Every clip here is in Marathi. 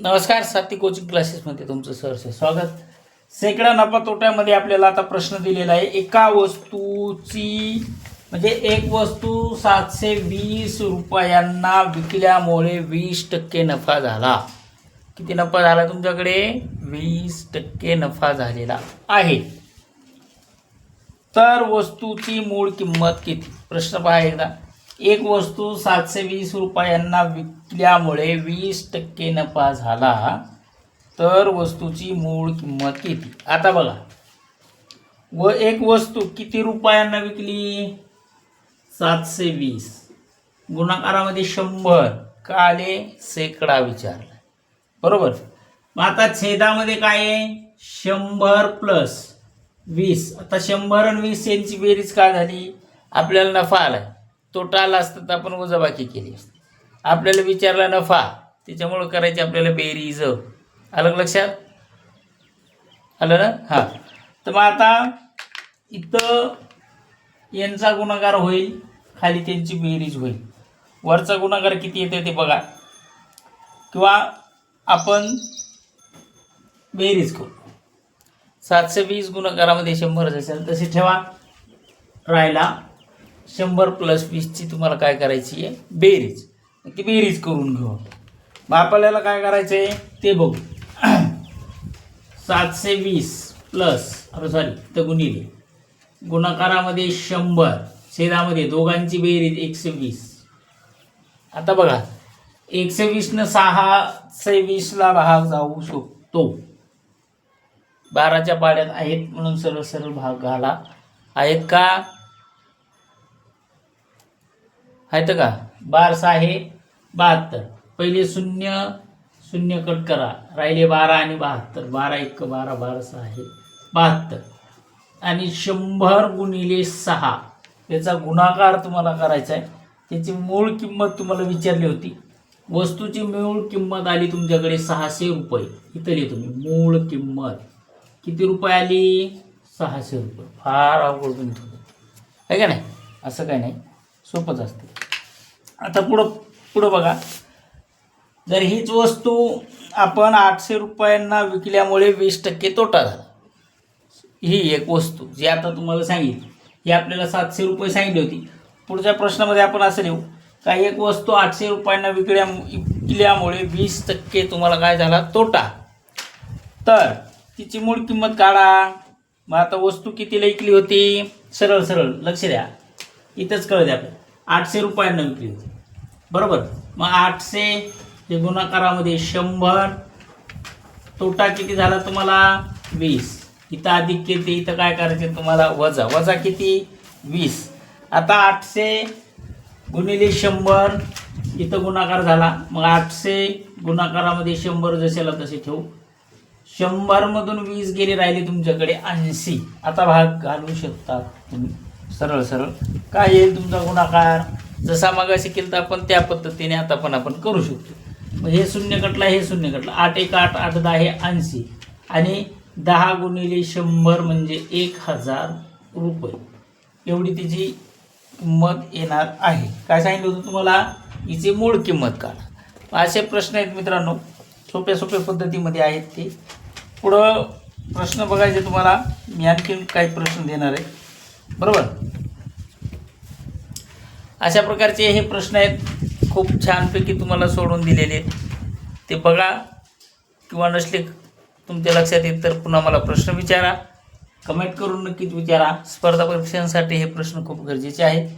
नमस्कार, साथी कोचिंग क्लासेसमध्ये तुमचं सहर्ष स्वागत. सेकडा नफा तोट्यामध्ये आपल्याला आता प्रश्न दिलेला आहे. एका वस्तूची म्हणजे एक वस्तू 720 रुपयांना विकल्यामुळे 20% नफा झाला. किती नफा झाला तुमच्याकडे? 20% नफा झालेला आहे. तर वस्तूची मूळ किंमत किती? प्रश्न पहा एकदा. एक वस्तू 720 रुपयांना विकल्यामुळे 20% नफा झाला, तर वस्तूची मूळ किंमत किती? आता बघा, एक वस्तू किती रुपयांना विकली? 720. गुणाकारामध्ये 100 का आले? शेकडा विचारला, बरोबर. मग आता छेदामध्ये काय आहे? 100 प्लस 20. आता 100 आणि 20 यांची बेरीज काय झाली? आपल्याला नफा आला. तोटा आला असता तर आपण वजाबाकी केली असती. आपल्याला विचारला नफा, त्याच्यामुळे करायची आपल्याला बेरीज. आलं लक्षात? आलं ना? हां. तर मग आता इथं यांचा गुणाकार होईल, खाली त्यांची बेरीज होईल. वरचा गुणाकार किती येते ते बघा, किंवा आपण बेरीज करू. 720 गुणाकारामध्ये 100 असेल तसे ठेवा. राहिला 100 प्लस 20ची तुम्हाला काय करायची आहे? बेरीज. ती बेरीज करून घेऊ. मग आपल्याला काय करायचं आहे ते बघू. 720 प्लस तर गुणिले गुणाकारामध्ये 100, छेदामध्ये दोघांची बेरीज 120. आता बघा, 120 620ला भाग जाऊ शकतो. 12च्या पाड्यात आहेत म्हणून सरळ सरळ भाग घाला. आहेत का? आहेत का? 12 आहे 72. पहिले 0 0 कट करा, राहिले 12 आणि 72. 12 1 12, 12 आहे 72. आणि 100 गुणिले 6 याचा गुणाकार तुम्हाला करायचा आहे. त्याची मूळ किंमत तुम्हाला विचारली होती. वस्तूची मूळ किंमत आली तुमच्याकडे 600 रुपये. इथं लिहितो मी, मूळ किंमत किती रुपये आली? 600 रुपये. फार अवघड गणित होतं आहे का नाही? असं काही नाही, सोपंच असते. आता पुढं बघा, जर हीच वस्तू आपण 800 रुपयांना विकल्यामुळे 20% तोटा झाला. ही एक वस्तू जी आता तुम्हाला सांगितली, ही आपल्याला 700 रुपये सांगितली होती. पुढच्या प्रश्नामध्ये आपण असं लिहू का, एक वस्तू 800 रुपयांना विकल्यामुळे 20% तुम्हाला काय झाला? तोटा. तर तिची मूळ किंमत काढा. मग आता वस्तू कितीला विकली होती? सरळ सरळ लक्ष द्या, इथंच कळू द्या. आपल्याला 800 रुपयांना विकली होती, बरोबर. मग 800 हे गुणाकारामध्ये 100, तोटा किती झाला तुम्हाला? 20. इथं अधिक किती? इथं काय करायचं तुम्हाला? वजा किती? 20. आता 800 गुणिले 100, इथं गुणाकार झाला. मग 800 गुणाकारामध्ये 100 जसेला तसे ठेवू. 100 मधून 20 गेले, राहिले तुमच्याकडे 80. आता भाग घालू शकता तुम्ही सरळ सरळ. काय येईल तुमचा गुणाकार? जसा मागाशी केलं तर आपण त्या पद्धतीने आता पण आपण करू शकतो. मग हे शून्य कटला, हे शून्य कटला. 8 1 8, 8 10 हे 80. आणि 10 गुणिले 100 म्हणजे 1000 रुपये एवढी तिची किंमत येणार आहे. काय सांगितलं होतं तुम्हाला? हिची मूळ किंमत काढा. असे प्रश्न आहेत मित्रांनो, सोप्या सोप्या पद्धतीमध्ये आहेत ते. पुढं प्रश्न बघायचे तुम्हाला, मी आणखी काही प्रश्न देणार आहे, बरोबर. अशा प्रकारचे हे प्रश्न आहेत, खूप छानपैकी तुम्हाला सोडून दिलेले आहेत. ते बघा, किंवा नसले तुमच्या लक्षात येत तर पुन्हा मला प्रश्न विचारा. कमेंट करून नक्कीच विचारा. स्पर्धा परीक्षांसाठी हे प्रश्न खूप गरजेचे आहेत.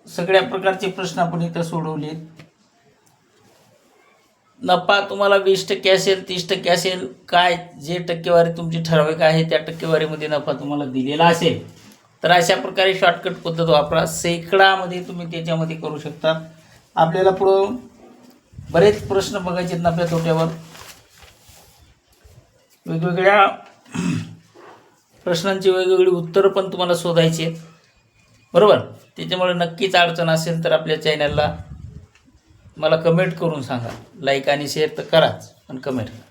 सगळ्या प्रकारचे प्रश्न आपण इथं सोडवले. नफा तुम्हाला 20% असेल, 30% असेल, काय जे टक्केवारी तुमची ठराविक आहे त्या टक्केवारीमध्ये नफा तुम्हाला दिलेला असेल तर अशा प्रकारे शॉर्टकट पद्धत वापरा. शेकडामध्ये तुम्ही त्याच्यामध्ये करू शकता. आपल्याला पुढं बरेच प्रश्न बघायचे आहेत नफ्या तोट्यावर. वेगवेगळ्या प्रश्नांची वेगवेगळी उत्तरं पण तुम्हाला शोधायची आहेत, बरोबर. त्याच्यामुळे नक्कीच अडचण असेल तर आपल्या चॅनलला मला कमेंट करून सांगा. लाईक आणि शेअर तर कराच, पण कमेंट करा.